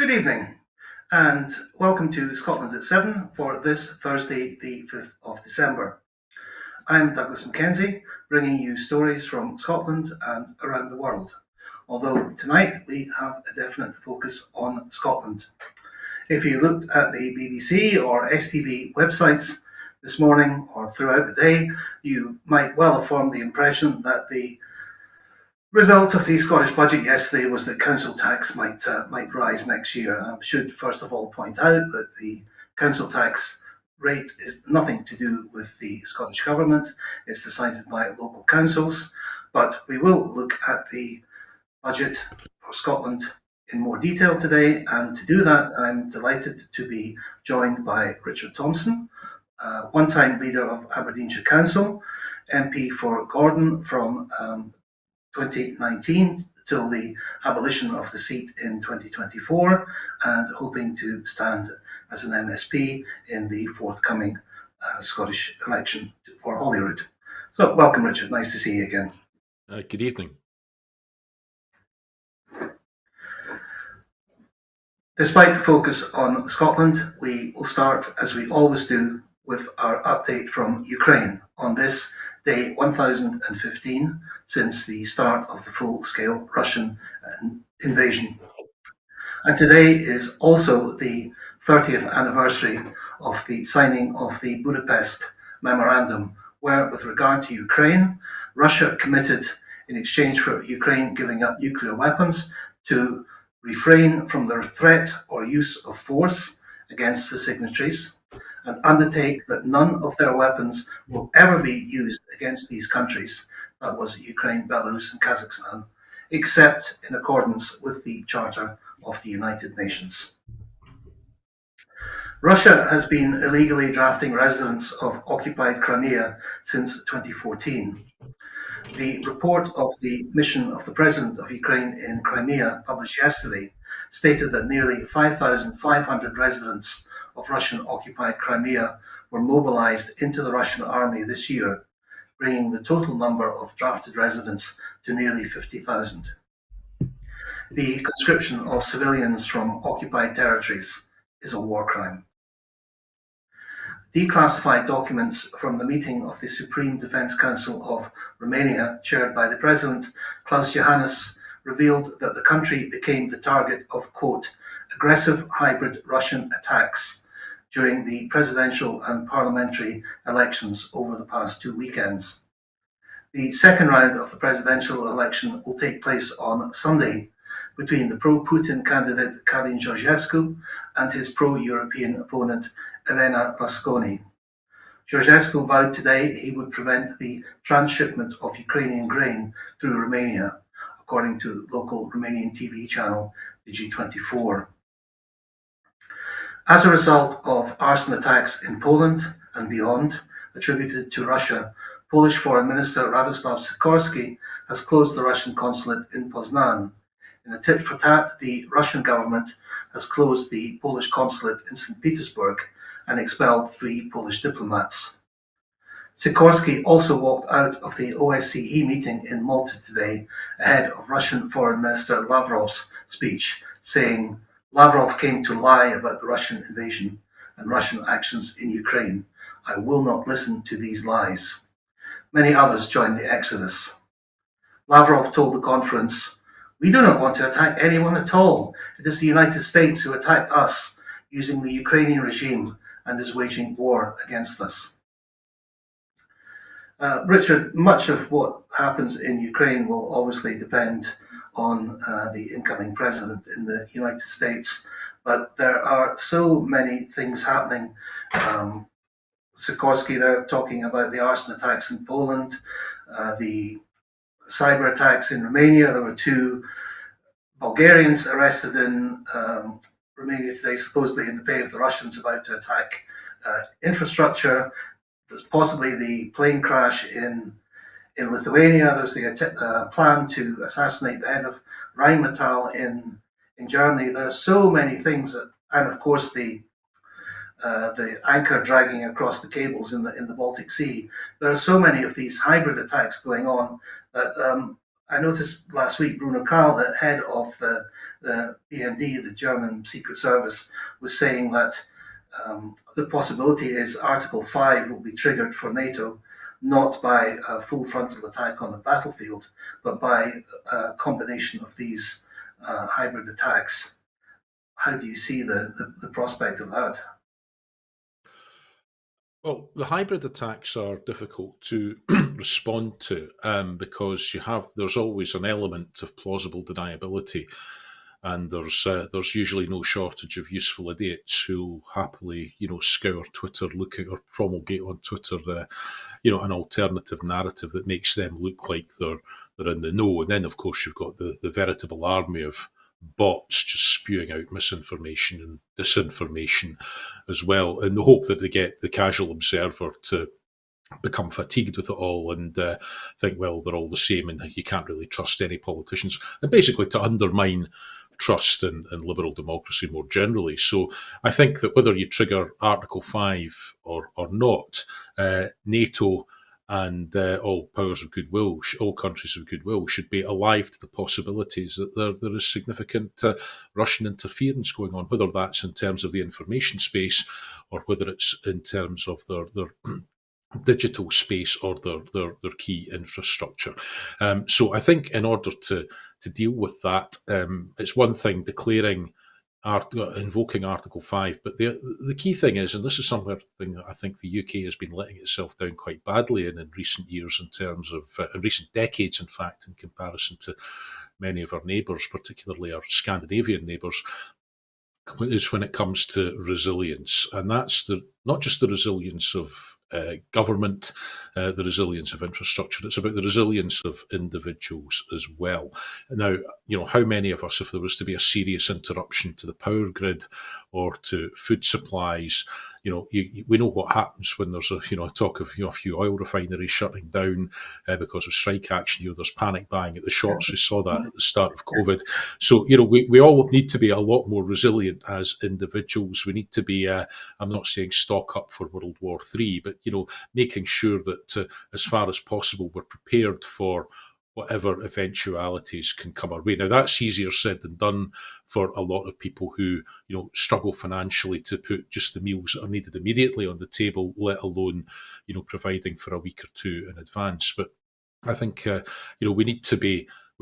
Good evening, and welcome to Scotland at 7 for this Thursday, the 5th of December. I'm Douglas MacKenzie, bringing you stories from Scotland and around the world, although tonight we have a definite focus on Scotland. If you looked at the BBC or STV websites this morning or throughout the day, you might well have formed the impression that the result of the Scottish budget yesterday was that council tax might rise next year. I should first of all point out that the council tax rate is nothing to do with the Scottish Government. It's decided by local councils, but we will look at the budget for Scotland in more detail today, and to do that I'm delighted to be joined by Richard Thomson, one-time leader of Aberdeenshire Council, MP for Gordon from 2019 till the abolition of the seat in 2024, and hoping to stand as an MSP in the forthcoming Scottish election for Holyrood. So welcome, Richard. Nice to see you again. Good evening. Despite the focus on Scotland, we will start, as we always do, with our update from Ukraine on this day 1015 since the start of the full-scale Russian invasion. And today is also the 30th anniversary of the signing of the Budapest Memorandum, where, with regard to Ukraine, Russia committed, in exchange for Ukraine giving up nuclear weapons, to refrain from the threat or use of force against the signatories, and undertake that none of their weapons will ever be used against these countries, that was Ukraine, Belarus and Kazakhstan, except in accordance with the Charter of the United Nations. Russia has been illegally drafting residents of occupied Crimea since 2014. The report of the mission of the President of Ukraine in Crimea, published yesterday, stated that nearly 5,500 residents of Russian-occupied Crimea were mobilized into the Russian army this year, bringing the total number of drafted residents to nearly 50,000. The conscription of civilians from occupied territories is a war crime. Declassified documents from the meeting of the Supreme Defence Council of Romania, chaired by the President, Klaus Iohannis, revealed that the country became the target of, quote, aggressive hybrid Russian attacks during the presidential and parliamentary elections over the past 2 weekends. The second round of the presidential election will take place on Sunday between the pro-Putin candidate Călin Georgescu and his pro-European opponent Elena Lasconi. Georgescu vowed today he would prevent the transshipment of Ukrainian grain through Romania, according to local Romanian TV channel Digi24. As a result of arson attacks in Poland and beyond, attributed to Russia, Polish Foreign Minister Radosław Sikorski has closed the Russian consulate in Poznan. In a tit for tat, the Russian government has closed the Polish consulate in St. Petersburg and expelled 3 Polish diplomats. Sikorski also walked out of the OSCE meeting in Malta today ahead of Russian Foreign Minister Lavrov's speech, saying, Lavrov came to lie about the Russian invasion and Russian actions in Ukraine. I will not listen to these lies. Many others joined the exodus. Lavrov told the conference, we do not want to attack anyone at all. It is the United States who attacked us using the Ukrainian regime and is waging war against us. Richard, much of what happens in Ukraine will obviously depend on the incoming president in the United States, but there are so many things happening. Sikorski, they're talking about the arson attacks in Poland, the cyber attacks in Romania. There were 2 Bulgarians arrested in Romania today, supposedly in the pay of the Russians, about to attack infrastructure. There's possibly the plane crash in Lithuania. There's the plan to assassinate the head of Rheinmetall in Germany. There are so many things, and of course the anchor dragging across the cables in the Baltic Sea. There are so many of these hybrid attacks going on that I noticed last week Bruno Kahl, the head of the BND, the German Secret Service, was saying that the possibility is Article 5 will be triggered for NATO not by a full frontal attack on the battlefield, but by a combination of these hybrid attacks. How do you see the prospect of that? Well, the hybrid attacks are difficult to respond to because there's always an element of plausible deniability, and there's usually no shortage of useful idiots who happily scour Twitter looking or promulgate on Twitter an alternative narrative that makes them look like they're in the know. And then of course you've got the veritable army of bots just spewing out misinformation and disinformation as well, in the hope that they get the casual observer to become fatigued with it all and think, well, they're all the same and you can't really trust any politicians, and basically to undermine trust in liberal democracy more generally. So I think that whether you trigger Article 5 or not, NATO and all powers of goodwill, all countries of goodwill, should be alive to the possibilities that there is significant Russian interference going on, whether that's in terms of the information space or whether it's in terms of their digital space or their key infrastructure. So I think in order to deal with that, it's one thing declaring invoking Article 5. But the key thing is, and this is something that I think the UK has been letting itself down quite badly in recent years, in terms of, in recent decades, in fact, in comparison to many of our neighbours, particularly our Scandinavian neighbours, is when it comes to resilience. And that's not just the resilience of government, the resilience of infrastructure. It's about the resilience of individuals as well. Now, how many of us, if there was to be a serious interruption to the power grid or to food supplies, we know what happens when there's a talk of a few oil refineries shutting down because of strike action. There's panic buying at the shops. We saw that at the start of COVID. So we all need to be a lot more resilient as individuals. We need to be. I'm not saying stock up for World War III, but making sure that as far as possible we're prepared for whatever eventualities can come our way. Now, that's easier said than done for a lot of people who, struggle financially to put just the meals that are needed immediately on the table, let alone, providing for a week or two in advance. But I think, we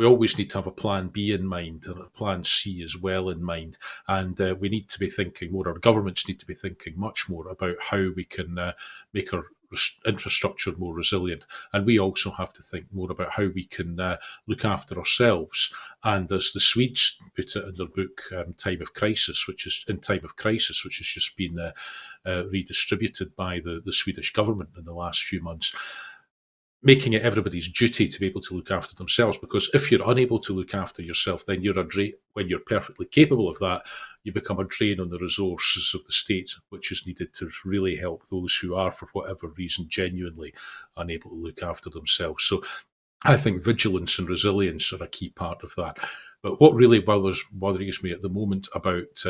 always need to have a plan B in mind and a plan C as well in mind. And we need to be thinking more, our governments need to be thinking much more about how we can make our infrastructure more resilient. And we also have to think more about how we can look after ourselves. And as the Swedes put it in their book, Time of Crisis, which has just been redistributed by the Swedish government in the last few months, making it everybody's duty to be able to look after themselves. Because if you're unable to look after yourself, then you're a drain. When you're perfectly capable of that, you become a drain on the resources of the state, which is needed to really help those who are, for whatever reason, genuinely unable to look after themselves. So I think vigilance and resilience are a key part of that. But what really bothers me at the moment about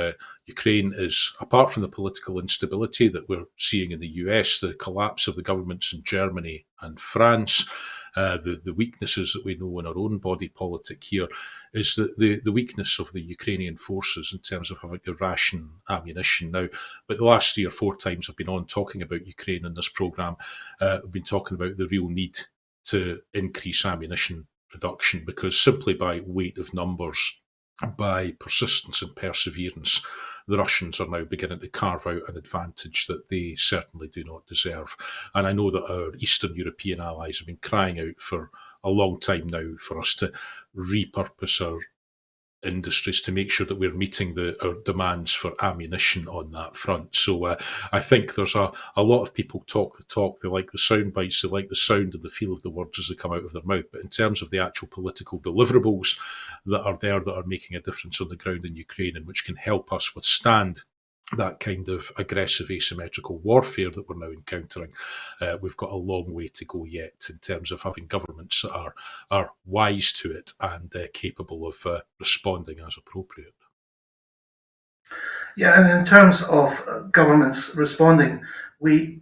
Ukraine is, apart from the political instability that we're seeing in the US, the collapse of the governments in Germany and France, the weaknesses that we know in our own body politic here, is the weakness of the Ukrainian forces in terms of having to ration ammunition. Now, but the last 3 or 4 times I've been on talking about Ukraine in this programme, I've been talking about the real need to increase ammunition production, because simply by weight of numbers, by persistence and perseverance, the Russians are now beginning to carve out an advantage that they certainly do not deserve. And I know that our Eastern European allies have been crying out for a long time now for us to repurpose our industries to make sure that we're meeting our demands for ammunition on that front. So I think there's a lot of people talk the talk, they like the sound bites, they like the sound and the feel of the words as they come out of their mouth, but in terms of the actual political deliverables that are there, that are making a difference on the ground in Ukraine and which can help us withstand that kind of aggressive asymmetrical warfare that we're now encountering, we've got a long way to go yet in terms of having governments that are wise to it and capable of responding as appropriate. Yeah, and in terms of governments responding, we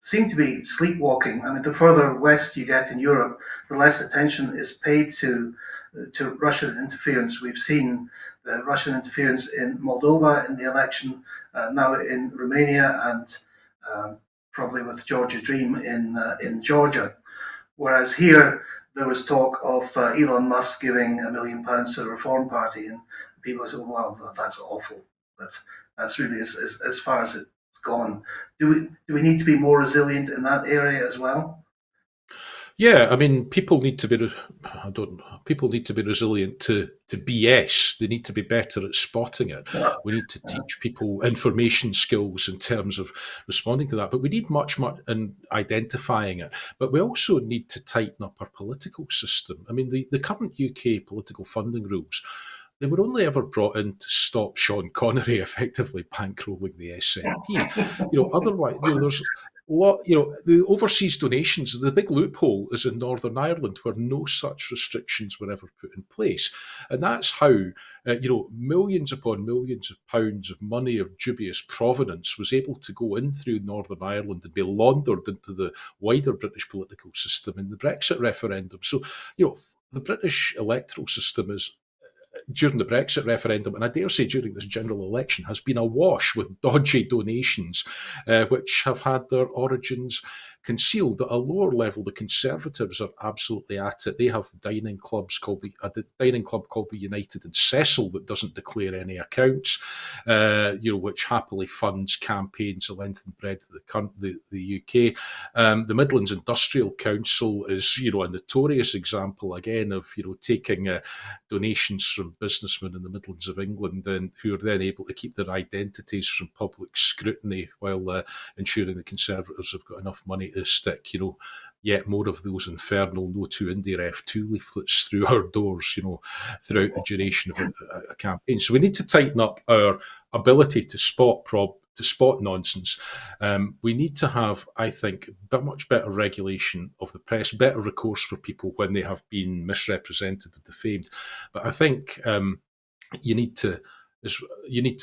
seem to be sleepwalking. I mean, the further west you get in Europe, the less attention is paid to Russian interference. We've seen the Russian interference in Moldova in the election, now in Romania, and probably with Georgia Dream in Georgia. Whereas here there was talk of Elon Musk giving £1 million to the Reform Party, and people said, "Well, that's awful." But that's really as far as it's gone. Do we need to be more resilient in that area as well? Yeah, I mean, people need to be resilient to BS. They need to be better at spotting it. We need to teach people information skills in terms of responding to that. But we need much in identifying it. But we also need to tighten up our political system. I mean, the current UK political funding rules, they were only ever brought in to stop Sean Connery effectively bankrolling the SNP. Otherwise, there's the overseas donations. The big loophole is in Northern Ireland, where no such restrictions were ever put in place, and that's how millions upon millions of pounds of money of dubious provenance was able to go in through Northern Ireland and be laundered into the wider British political system in the Brexit referendum. So, the British electoral system is, during the Brexit referendum, and I dare say during this general election, has been awash with dodgy donations, which have had their origins concealed. At a lower level, the Conservatives are absolutely at it. They have dining clubs called a dining club called the United in Cecil that doesn't declare any accounts, which happily funds campaigns the length and breadth of the UK. The Midlands Industrial Council is, a notorious example again of taking donations from businessmen in the Midlands of England, and who are then able to keep their identities from public scrutiny while ensuring the Conservatives have got enough money to stick, yet more of those infernal No to Indie Ref 2 leaflets through our doors, throughout the duration of a campaign. So we need to tighten up our ability to spot nonsense. We need to have, I think, much better regulation of the press, better recourse for people when they have been misrepresented and defamed. But I think you need to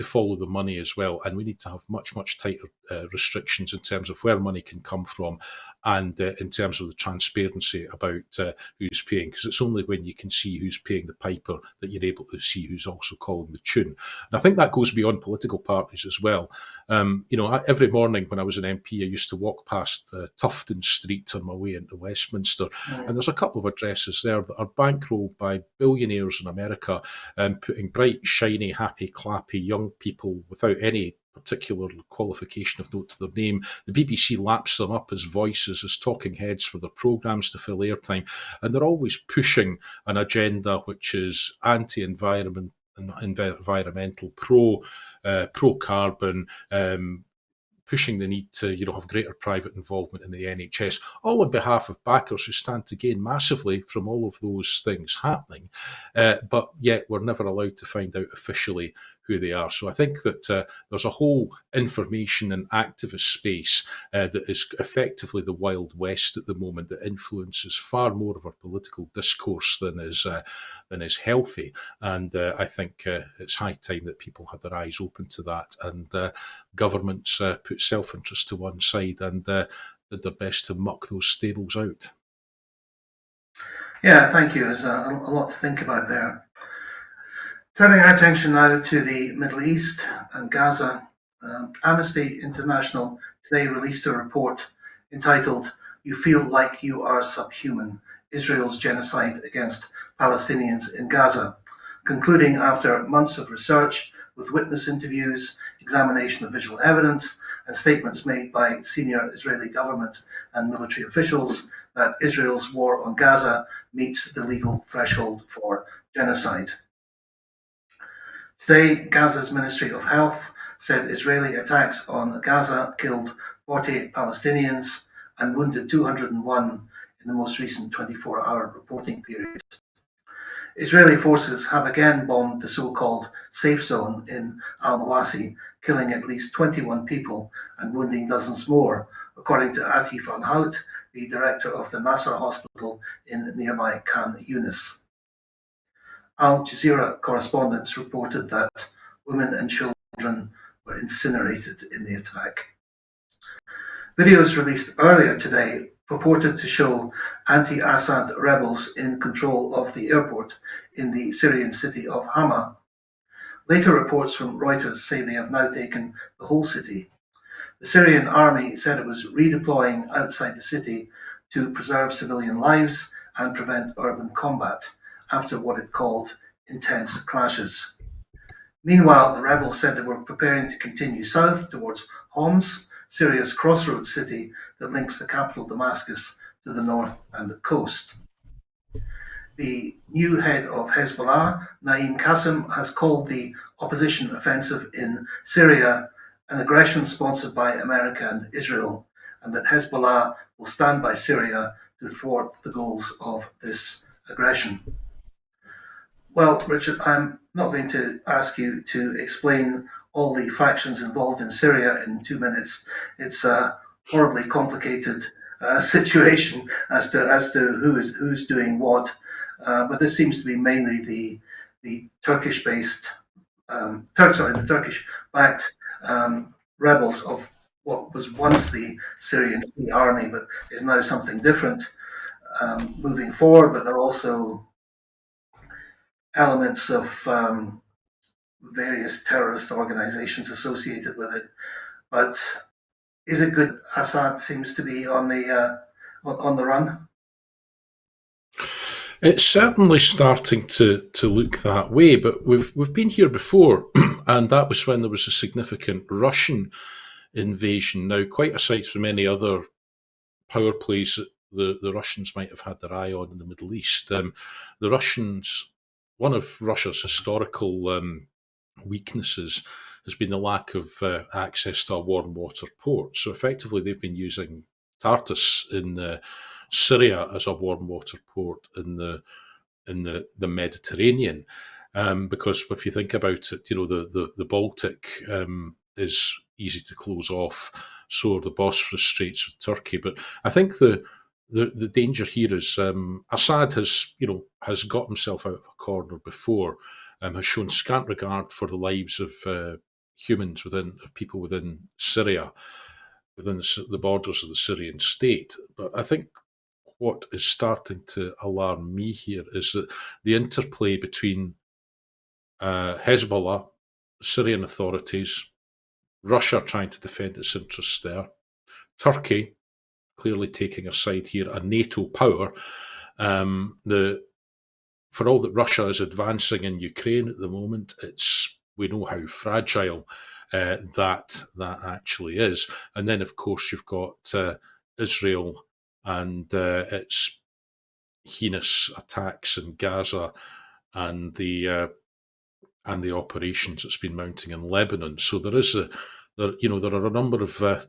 follow the money as well, and we need to have much tighter restrictions in terms of where money can come from, and in terms of the transparency about who's paying, because it's only when you can see who's paying the piper that you're able to see who's also calling the tune. And I think that goes beyond political parties as well. Every morning when I was an MP, I used to walk past Tufton Street on my way into Westminster, and there's a couple of addresses there that are bankrolled by billionaires in America, putting bright, shiny, happy, clappy young people without any particular qualification of note to their name. The BBC laps them up as voices, as talking heads for their programmes to fill airtime, and they're always pushing an agenda which is anti-environment, environmental, pro-carbon, pushing the need to have greater private involvement in the NHS, all on behalf of backers who stand to gain massively from all of those things happening. But yet we're never allowed to find out officially who they are. So I think that there's a whole information and activist space that is effectively the Wild West at the moment, that influences far more of our political discourse than is healthy. And I think it's high time that people had their eyes open to that, and governments put self-interest to one side and did their best to muck those stables out. Yeah, thank you. There's a lot to think about there. Turning our attention now to the Middle East and Gaza, Amnesty International today released a report entitled "You Feel Like You Are Subhuman: Israel's Genocide Against Palestinians in Gaza," concluding after months of research with witness interviews, examination of visual evidence, and statements made by senior Israeli government and military officials that Israel's war on Gaza meets the legal threshold for genocide. Today, Gaza's Ministry of Health said Israeli attacks on Gaza killed 48 Palestinians and wounded 201 in the most recent 24-hour reporting period. Israeli forces have again bombed the so-called safe zone in al-Mawasi, killing at least 21 people and wounding dozens more, according to Atif al-Hout, the director of the Nasser hospital in nearby Khan Yunis. Al Jazeera correspondents reported that women and children were incinerated in the attack. Videos released earlier today purported to show anti-Assad rebels in control of the airport in the Syrian city of Hama. Later reports from Reuters say they have now taken the whole city. The Syrian army said it was redeploying outside the city to preserve civilian lives and prevent urban combat after what it called intense clashes. Meanwhile, the rebels said they were preparing to continue south towards Homs, Syria's crossroads city that links the capital Damascus to the north and the coast. The new head of Hezbollah, Naim Qassem, has called the opposition offensive in Syria an aggression sponsored by America and Israel, and that Hezbollah will stand by Syria to thwart the goals of this aggression. Well, Richard, I'm not going to ask you to explain all the factions involved in Syria in 2 minutes. It's a horribly complicated situation as to who's doing what. But this seems to be mainly the Turkish-based, the Turkish-backed rebels of what was once the Syrian Free Army, but is now something different moving forward. But there are also elements of various terrorist organizations associated with it. But is it good? Assad seems to be on the run. It's certainly starting to look that way, but we've been here before, and that was when there was a significant Russian invasion. Now, quite aside from any other power plays that the Russians might have had their eye on in the Middle East, the Russians, one of Russia's historical weaknesses has been the lack of access to a warm water port. So effectively, they've been using Tartus in Syria as a warm water port in the Mediterranean, because if you think about it, the Baltic is easy to close off, so are the Bosphorus Straits with Turkey. But I think the danger here is Assad has got himself out of a corner before, has shown scant regard for the lives of people within Syria, within the borders of the Syrian state. But I think what is starting to alarm me here is that the interplay between Hezbollah, Syrian authorities, Russia trying to defend its interests there, Turkey clearly taking a side here, a NATO power. For all that Russia is advancing in Ukraine at the moment, we know how fragile that actually is. And then, of course, you've got Israel and its heinous attacks in Gaza and the operations that's been mounting in Lebanon. So there are a number of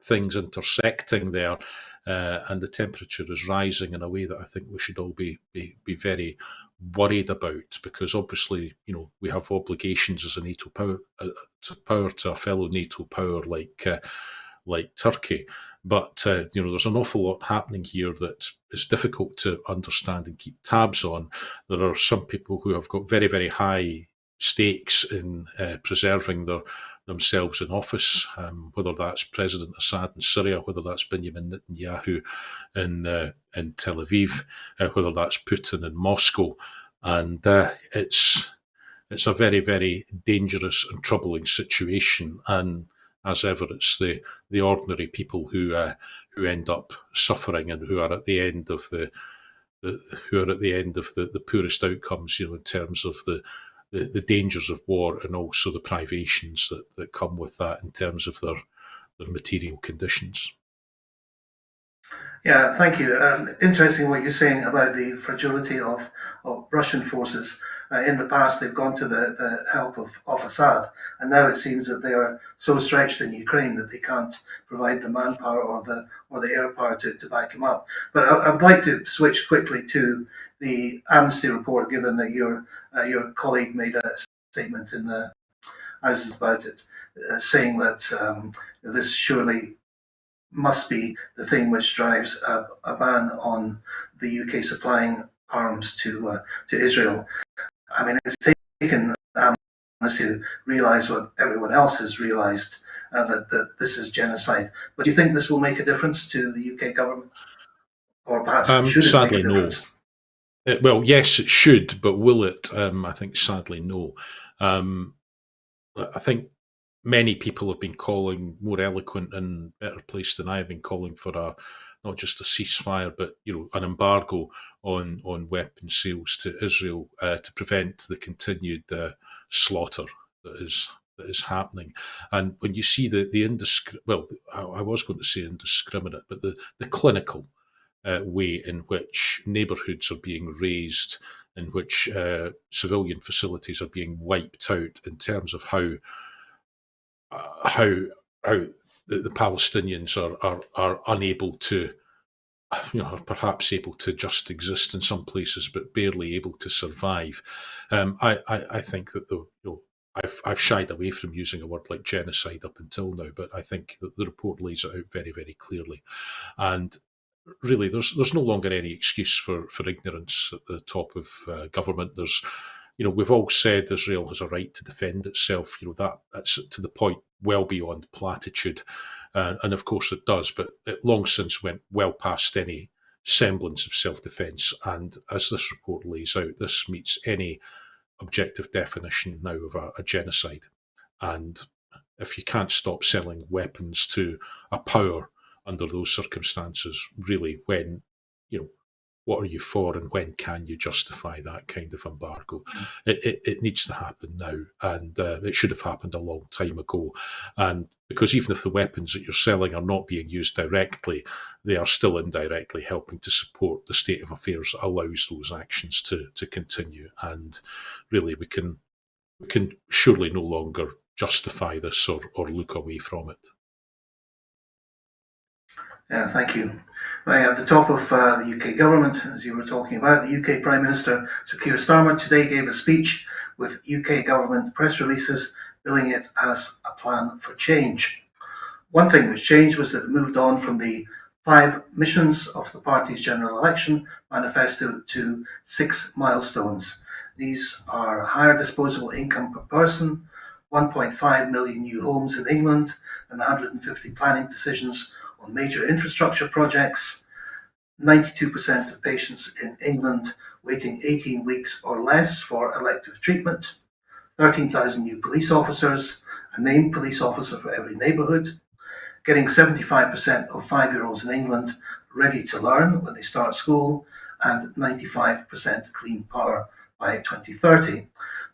things intersecting there, and the temperature is rising in a way that I think we should all be very worried about, because obviously we have obligations as a NATO power to a fellow NATO power like Turkey. But there's an awful lot happening here that is difficult to understand and keep tabs on. There are some people who have got very, very high stakes in preserving themselves in office, whether that's President Assad in Syria, whether that's Benjamin Netanyahu in Tel Aviv, whether that's Putin in Moscow. And it's a very, very dangerous and troubling situation. And as ever, it's the ordinary people who end up suffering and who are at the end of the poorest outcomes, in terms of the dangers of war and also the privations that come with that in terms of their material conditions. Yeah, thank you. Interesting what you're saying about the fragility of Russian forces. In the past, they've gone to the help of Assad, and now it seems that they are so stretched in Ukraine that they can't provide the manpower or the air power to back him up. But I would like to switch quickly to the amnesty report, given that your colleague made a statement in the Houses about it, saying that this surely must be the thing which drives a ban on the UK supplying arms to Israel. I mean, it's taken to realise what everyone else has realised, that this is genocide. But do you think this will make a difference to the UK government? Or perhaps should it make a Sadly, no. difference? Well, yes, it should, but will it? I think sadly, no. Um, I think many people have been calling, more eloquent and better placed than I have been calling, for not just a ceasefire, but an embargo on weapon sales to Israel to prevent the continued slaughter that is happening. And when you see the I was going to say indiscriminate, but the clinical way in which neighbourhoods are being razed, in which civilian facilities are being wiped out, in terms of how the Palestinians are unable to, are perhaps able to just exist in some places, but barely able to survive. I think that I've shied away from using a word like genocide up until now, but I think that the report lays it out very, very clearly. And really, there's no longer any excuse for ignorance at the top of government. We've all said Israel has a right to defend itself. That's to the point well beyond platitude, and of course it does. But it long since went well past any semblance of self-defence. And as this report lays out, this meets any objective definition now of a genocide. And if you can't stop selling weapons to a power under those circumstances, really, what are you for, and when can you justify that kind of embargo? It needs to happen now, and it should have happened a long time ago. And because even if the weapons that you're selling are not being used directly, they are still indirectly helping to support the state of affairs that allows those actions to continue. And really, we can surely no longer justify this or look away from it. Yeah, thank you. At the top of the UK government, as you were talking about, the UK Prime Minister Sir Keir Starmer today gave a speech with UK government press releases billing it as a plan for change. One thing which changed was that it moved on from the 5 missions of the party's general election manifesto to 6 milestones. These are higher disposable income per person, 1.5 million new homes in England, and 150 planning decisions on major infrastructure projects, 92% of patients in England waiting 18 weeks or less for elective treatment, 13,000 new police officers, a named police officer for every neighbourhood, getting 75% of 5-year-olds in England ready to learn when they start school, and 95% clean power by 2030.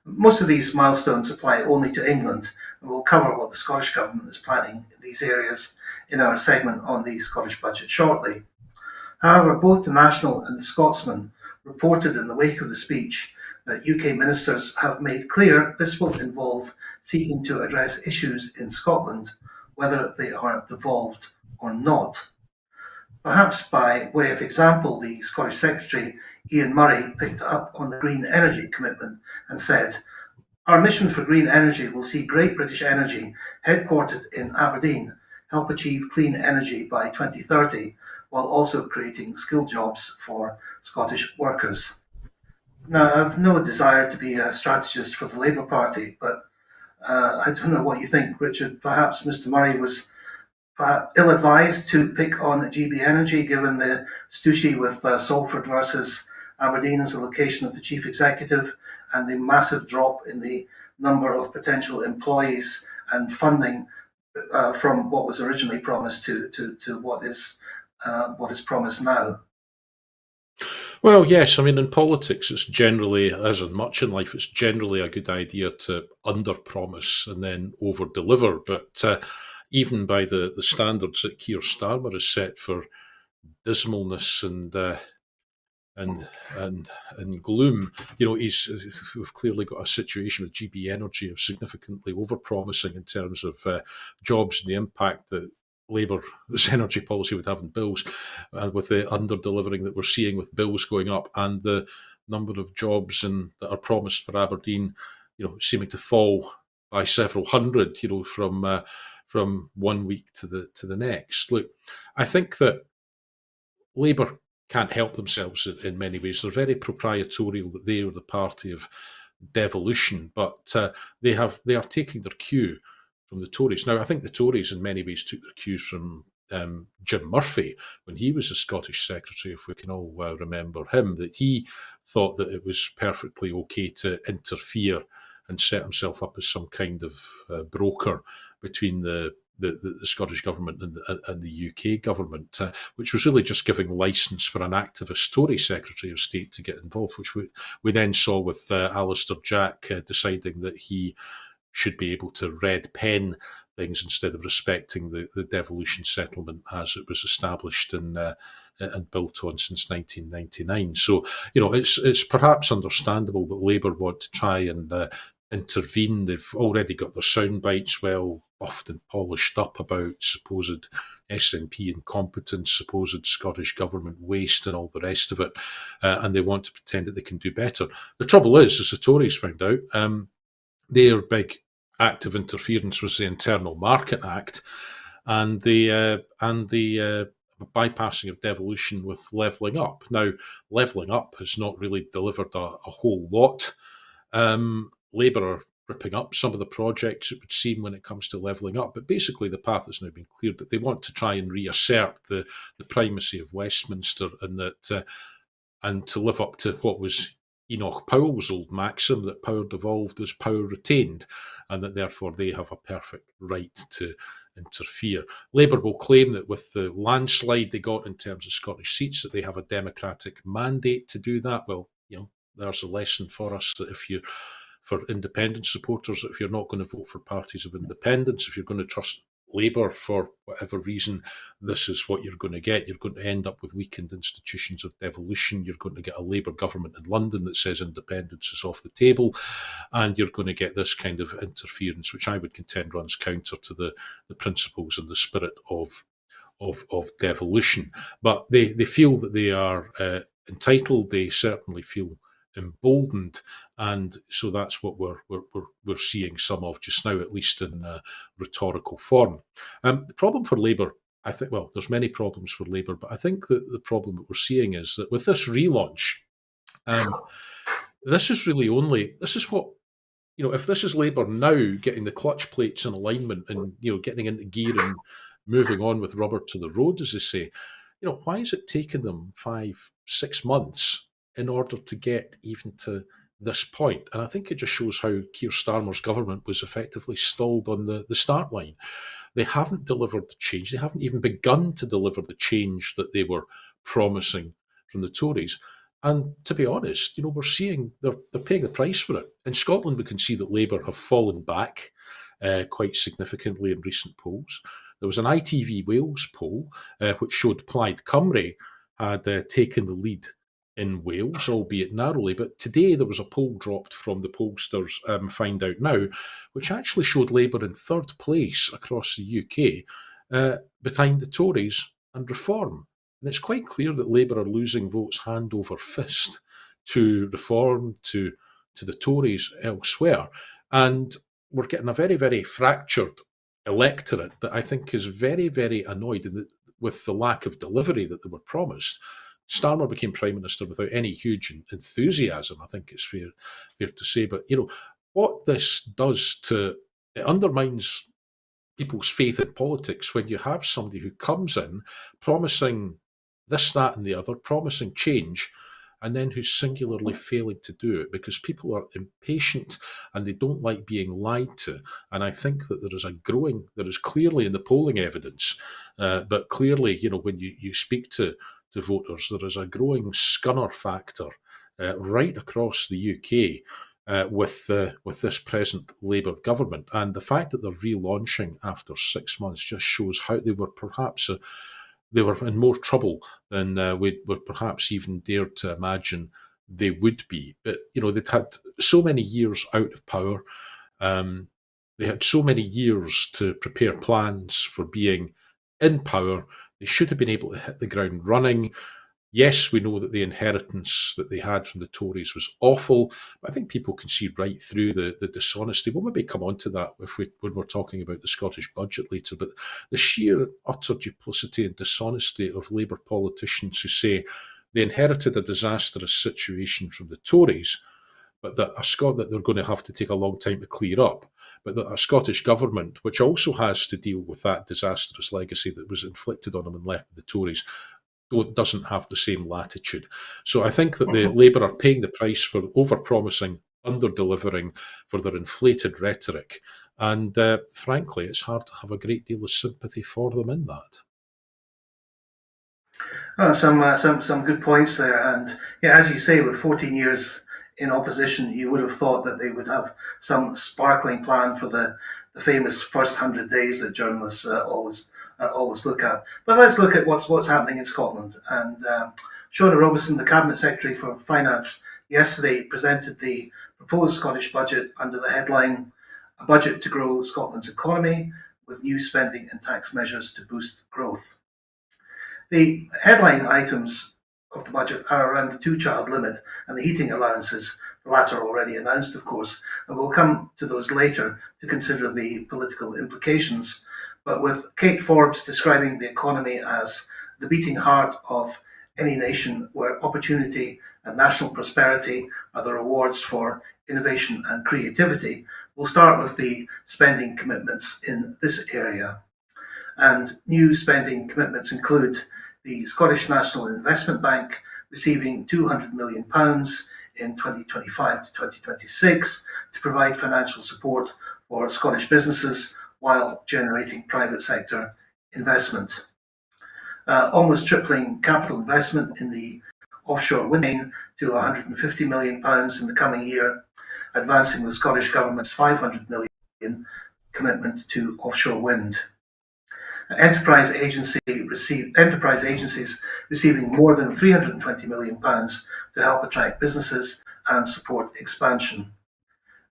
Most of these milestones apply only to England, and we'll cover what the Scottish Government is planning in these areas in our segment on the Scottish budget shortly. However, both the National and the Scotsman reported in the wake of the speech that UK ministers have made clear this will involve seeking to address issues in Scotland, whether they are devolved or not. Perhaps by way of example, the Scottish Secretary Ian Murray picked up on the green energy commitment and said, "Our mission for green energy will see Great British Energy, headquartered in Aberdeen, help achieve clean energy by 2030, while also creating skilled jobs for Scottish workers." Now, I have no desire to be a strategist for the Labour Party, but I don't know what you think, Richard. Perhaps Mr. Murray was ill-advised to pick on GB Energy, given the stooshy with Salford versus Aberdeen as a location of the chief executive, and the massive drop in the number of potential employees and funding from what was originally promised to what is promised now. Well, yes. I mean, in politics, it's generally, as in much in life, it's generally a good idea to under-promise and then over-deliver. But even by the standards that Keir Starmer has set for dismalness and gloom, we've clearly got a situation with GB Energy of significantly over-promising in terms of jobs and the impact that Labour's energy policy would have on bills, and with the under-delivering that we're seeing with bills going up and the number of jobs that are promised for Aberdeen, seeming to fall by several hundred, from 1 week to the next. Look, I think that Labour can't help themselves in many ways. They're very proprietorial that they are the party of devolution, but they are taking their cue the Tories. Now, I think the Tories in many ways took their cues from Jim Murphy when he was the Scottish Secretary, if we can all remember him, that he thought that it was perfectly okay to interfere and set himself up as some kind of broker between the Scottish government and the UK government, which was really just giving licence for an activist Tory Secretary of State to get involved, which we then saw with Alistair Jack deciding that he should be able to red pen things instead of respecting the devolution settlement as it was established and built on since 1999. So, it's perhaps understandable that Labour want to try and intervene. They've already got their sound bites well often polished up about supposed SNP incompetence, supposed Scottish government waste and all the rest of it, and they want to pretend that they can do better. The trouble is, as the Tories found out, their big act of interference was the Internal Market Act and the bypassing of devolution with levelling up. Now, levelling up has not really delivered a whole lot. Labour are ripping up some of the projects, it would seem, when it comes to levelling up. But basically, the path has now been cleared that they want to try and reassert the primacy of Westminster and to live up to what was Enoch Powell's old maxim that power devolved as power retained, and that therefore they have a perfect right to interfere. Labour will claim that with the landslide they got in terms of Scottish seats, that they have a democratic mandate to do that. Well, there's a lesson for us that for independent supporters, if you're not going to vote for parties of independence, if you're going to trust Labour for whatever reason, this is what you're going to get. You're going to end up with weakened institutions of devolution. You're going to get a Labour government in London that says independence is off the table. And you're going to get this kind of interference, which I would contend runs counter to the principles and the spirit of devolution. But they feel that they are entitled. They certainly feel emboldened, and so that's what we're seeing some of just now, at least in rhetorical form. The problem for Labour, I think, well, there's many problems for Labour, but I think that the problem that we're seeing is that with this relaunch, this is what, if this is Labour now getting the clutch plates in alignment and getting into gear and moving on with rubber to the road, as they say, why is it taking them 5-6 months in order to get even to this point? And I think it just shows how Keir Starmer's government was effectively stalled on the start line. They haven't delivered the change. They haven't even begun to deliver the change that they were promising from the Tories. And to be honest, we're seeing they're paying the price for it. In Scotland, we can see that Labour have fallen back quite significantly in recent polls. There was an ITV Wales poll which showed Plaid Cymru had taken the lead in Wales, albeit narrowly. But today there was a poll dropped from the pollsters, Find Out Now, which actually showed Labour in third place across the UK, behind the Tories and Reform. And it's quite clear that Labour are losing votes hand over fist to Reform, to the Tories elsewhere. And we're getting a very, very fractured electorate that I think is very, very annoyed with the lack of delivery that they were promised. Starmer became Prime Minister without any huge enthusiasm, I think it's fair to say. But, what this does it undermines people's faith in politics when you have somebody who comes in promising this, that and the other, promising change, and then who's singularly failing to do it because people are impatient and they don't like being lied to. And I think that there is clearly in the polling evidence, but clearly, when you speak to voters, there is a growing scunner factor right across the UK with this present Labour government. And the fact that they're relaunching after 6 months just shows how they were perhaps they were in more trouble than we would perhaps even dare to imagine they would be. But, they'd had so many years out of power. They had so many years to prepare plans for being in power. They should have been able to hit the ground running. Yes, we know that the inheritance that they had from the Tories was awful, but I think people can see right through the dishonesty. We'll maybe come on to that when we're talking about the Scottish budget later, but the sheer utter duplicity and dishonesty of Labour politicians who say they inherited a disastrous situation from the Tories, but that that they're going to have to take a long time to clear up. But that a Scottish government, which also has to deal with that disastrous legacy that was inflicted on them and left with the Tories, doesn't have the same latitude. So I think that the Labour are paying the price for over-promising, under-delivering, for their inflated rhetoric. And frankly, it's hard to have a great deal of sympathy for them in that. Some good points there. And yeah, as you say, with 14 years in opposition, you would have thought that they would have some sparkling plan for the famous first 100 days that journalists always look at. But let's look at what's happening in Scotland. And Shona Robeson, the Cabinet Secretary for Finance, yesterday presented the proposed Scottish budget under the headline, "A budget to grow Scotland's economy with new spending and tax measures to boost growth." The headline items of the budget are around the two-child limit and the heating allowances, the latter already announced, of course, and we'll come to those later to consider the political implications. But with Kate Forbes describing the economy as the beating heart of any nation where opportunity and national prosperity are the rewards for innovation and creativity, we'll start with the spending commitments in this area. And new spending commitments include the Scottish National Investment Bank receiving £200 million in 2025 to 2026 to provide financial support for Scottish businesses while generating private sector investment. Almost tripling capital investment in the offshore wind chain to £150 million in the coming year, advancing the Scottish Government's £500 million commitment to offshore wind. Enterprise agencies receiving more than £320 million to help attract businesses and support expansion.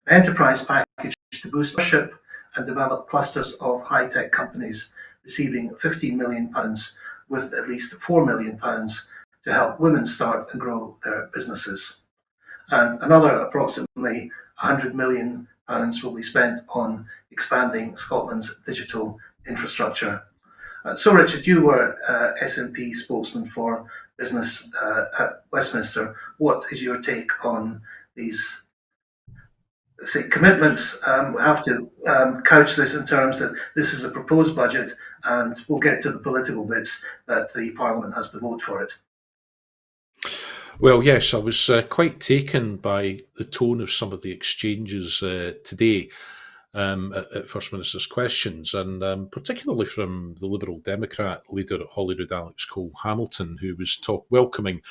An enterprise package to boost ownership and develop clusters of high-tech companies receiving £15 million with at least £4 million to help women start and grow their businesses. And another approximately £100 million will be spent on expanding Scotland's digital infrastructure. So, Richard, you were SNP spokesman for business at Westminster. What is your take on these commitments? We have to couch this in terms that this is a proposed budget, and we'll get to the political bits that the Parliament has to vote for it. Well, yes, I was quite taken by the tone of some of the exchanges today at First Minister's questions, and particularly from the Liberal Democrat leader at Holyrood, Alex Cole-Hamilton, who was welcoming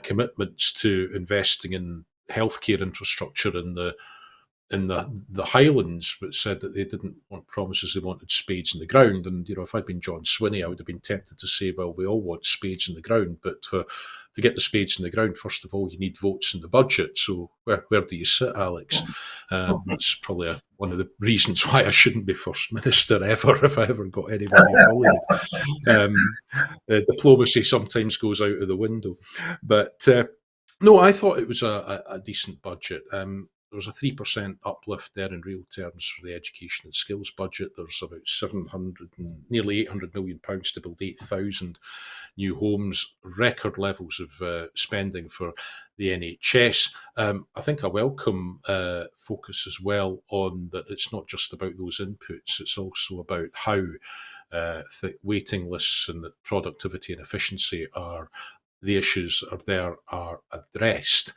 commitments to investing in healthcare infrastructure in the Highlands, but said that they didn't want promises, they wanted spades in the ground. And, you know, if I'd been John Swinney, I would have been tempted to say, well, we all want spades in the ground, but to get the spades in the ground, first of all, you need votes in the budget. So where do you sit, Alex? That's probably one of the reasons why I shouldn't be First Minister ever, if I ever got anybody in Holyrood. Diplomacy sometimes goes out of the window. But no, I thought it was a decent budget. There was a 3% uplift there in real terms for the education and skills budget. There's about 700 and nearly £800 million to build 8,000 new homes, record levels of spending for the NHS. I think I welcome focus as well on that it's not just about those inputs, it's also about how waiting lists and productivity and efficiency are the issues are addressed,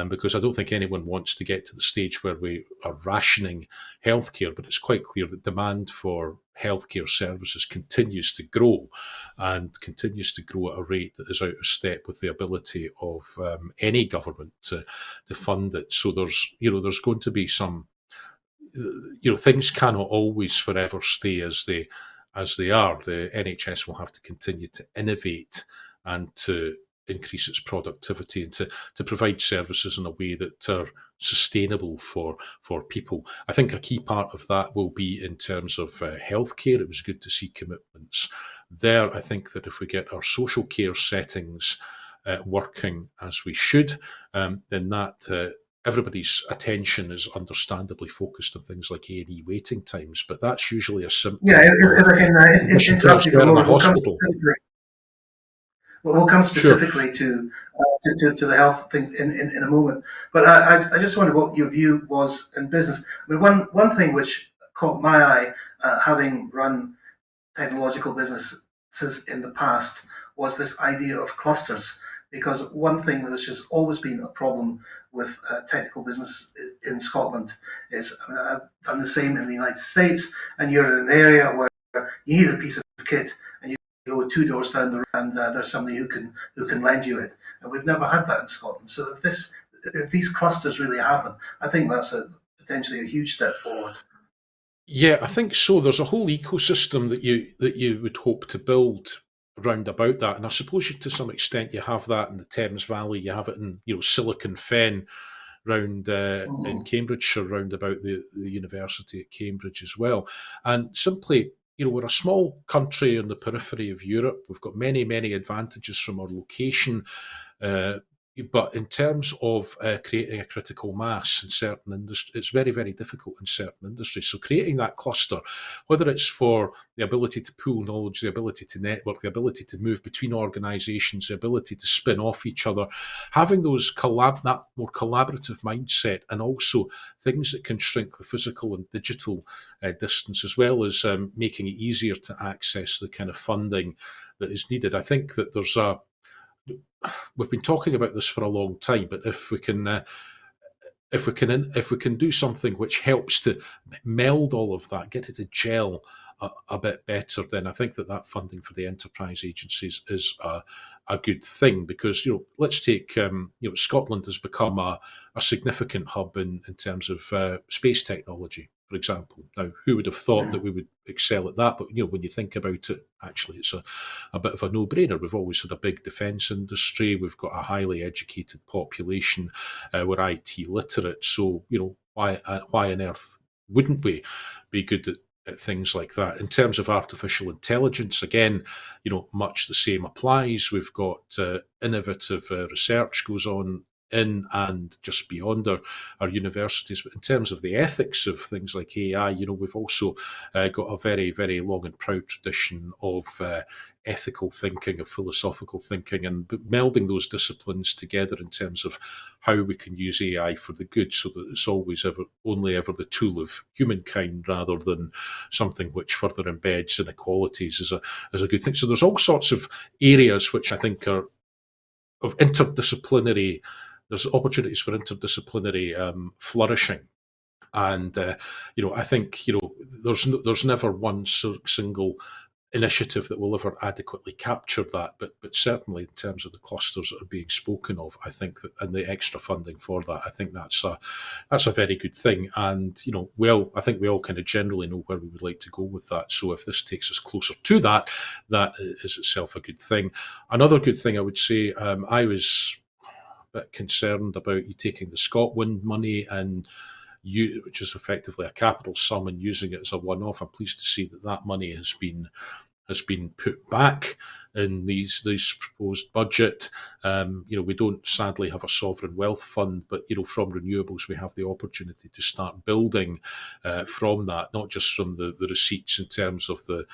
because I don't think anyone wants to get to the stage where we are rationing healthcare, but it's quite clear that demand for healthcare services continues to grow and continues to grow at a rate that is out of step with the ability of any government to fund it. So there's going to be some, things cannot always forever stay as they are. The NHS will have to continue to innovate and to increase its productivity and to provide services in a way that are sustainable for people. I think a key part of that will be in terms of healthcare. It was good to see commitments there. I think that if we get our social care settings working as we should, then that everybody's attention is understandably focused on things like A&E waiting times, but that's usually a symptom. Yeah, if I can interrupt you for a moment. Hospital. We'll come Sure. specifically to the health things in a moment. But I just wondered what your view was in business. I mean, one thing which caught my eye, having run technological businesses in the past, was this idea of clusters. Because one thing that has just always been a problem with technical business in Scotland is, I mean, I've done the same in the United States, and you're in an area where you need a piece of kit, and you go two doors down the road, and there's somebody who can lend you it. And we've never had that in Scotland. So if these clusters really happen, I think that's potentially a huge step forward. Yeah, I think so. There's a whole ecosystem that you would hope to build round about that, and I suppose to some extent you have that in the Thames Valley. You have it in Silicon Fen round in Mm-hmm. Cambridgeshire, round about the University at Cambridge as well. And simply, we're a small country on the periphery of Europe. We've got many advantages from our location. Uh, but in terms of creating a critical mass in certain industries, it's very difficult in certain industries. So creating that cluster, whether it's for the ability to pool knowledge, the ability to network, the ability to move between organisations, the ability to spin off each other, having that more collaborative mindset, and also things that can shrink the physical and digital distance, as well as making it easier to access the kind of funding that is needed. I think that we've been talking about this for a long time, but if we can do something which helps to meld all of that, get it to gel a bit better, then I think that funding for the enterprise agencies is a good thing. Because let's take Scotland has become a significant hub in terms of space technology, for example. Now, who would have thought that we would excel at that? But when you think about it, actually, it's a bit of a no-brainer. We've always had a big defence industry. We've got a highly educated population. We're IT literate, so why on earth wouldn't we be good at things like that? In terms of artificial intelligence, again, much the same applies. We've got innovative research goes on in and just beyond our universities. But in terms of the ethics of things like AI, we've also got a very long and proud tradition of ethical thinking, of philosophical thinking, and melding those disciplines together in terms of how we can use AI for the good, so that it's always only ever the tool of humankind, rather than something which further embeds inequalities as a good thing. So there's all sorts of areas which I think are of interdisciplinary. There's opportunities for interdisciplinary flourishing. And I think there's never one single initiative that will ever adequately capture that, but certainly in terms of the clusters that are being spoken of, I think that, and the extra funding for that, I think that's a very good thing. And I think we all kind of generally know where we would like to go with that. So if this takes us closer to that, that is itself a good thing. Another good thing I would say, I was a bit concerned about you taking the ScotWind money and which is effectively a capital sum, and using it as a one-off. I'm pleased to see that money has been put back in these proposed budget. We don't sadly have a sovereign wealth fund, but from renewables we have the opportunity to start building from that, not just from the receipts in terms of the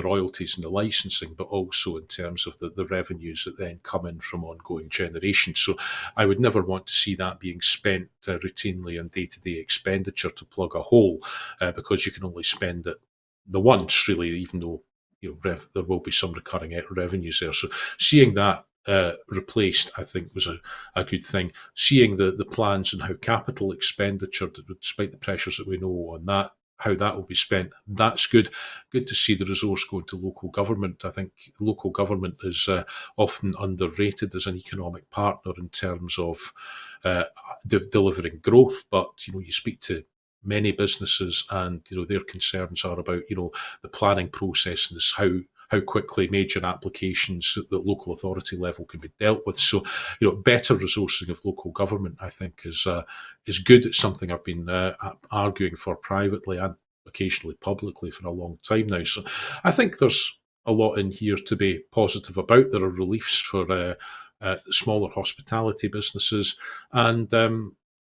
royalties and the licensing, but also in terms of the revenues that then come in from ongoing generation. So I would never want to see that being spent routinely on day-to-day expenditure to plug a hole, because you can only spend it the once, really, even though there will be some recurring revenues there. So seeing that replaced, I think, was a good thing. Seeing the plans and how capital expenditure, despite the pressures that we know on that, how that will be spent, that's good. Good to see the resource going to local government. I think local government is often underrated as an economic partner in terms of delivering growth. But you speak to many businesses, and their concerns are about the planning process, and this how quickly major applications at the local authority level can be dealt with. So better resourcing of local government, I think, is good. It's something I've been arguing for privately and occasionally publicly for a long time now. So I think there's a lot in here to be positive about. There are reliefs for smaller hospitality businesses, and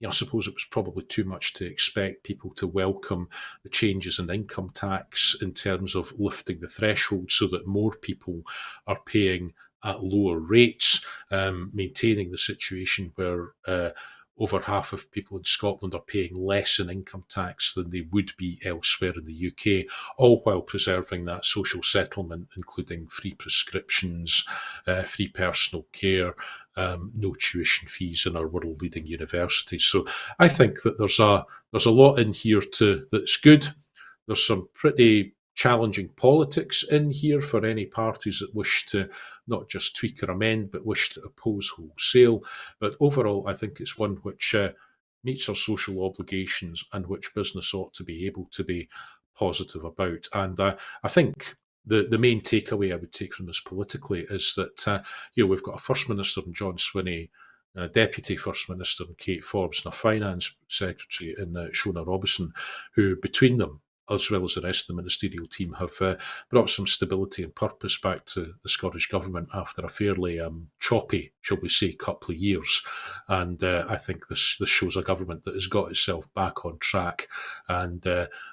I suppose it was probably too much to expect people to welcome the changes in income tax in terms of lifting the threshold so that more people are paying at lower rates, maintaining the situation where over half of people in Scotland are paying less in income tax than they would be elsewhere in the UK, all while preserving that social settlement, including free prescriptions, free personal care, no tuition fees in our world-leading universities. So I think that there's a lot in here that's good. There's some pretty challenging politics in here for any parties that wish to not just tweak or amend, but wish to oppose wholesale. But overall, I think it's one which meets our social obligations and which business ought to be able to be positive about. And I think the main takeaway I would take from this politically is that we've got a First Minister in John Swinney, a Deputy First Minister in Kate Forbes, and a Finance Secretary in Shona Robison, who between them, as well as the rest of the ministerial team, have brought some stability and purpose back to the Scottish Government after a fairly choppy, shall we say, couple of years. And I think this shows a government that has got itself back on track and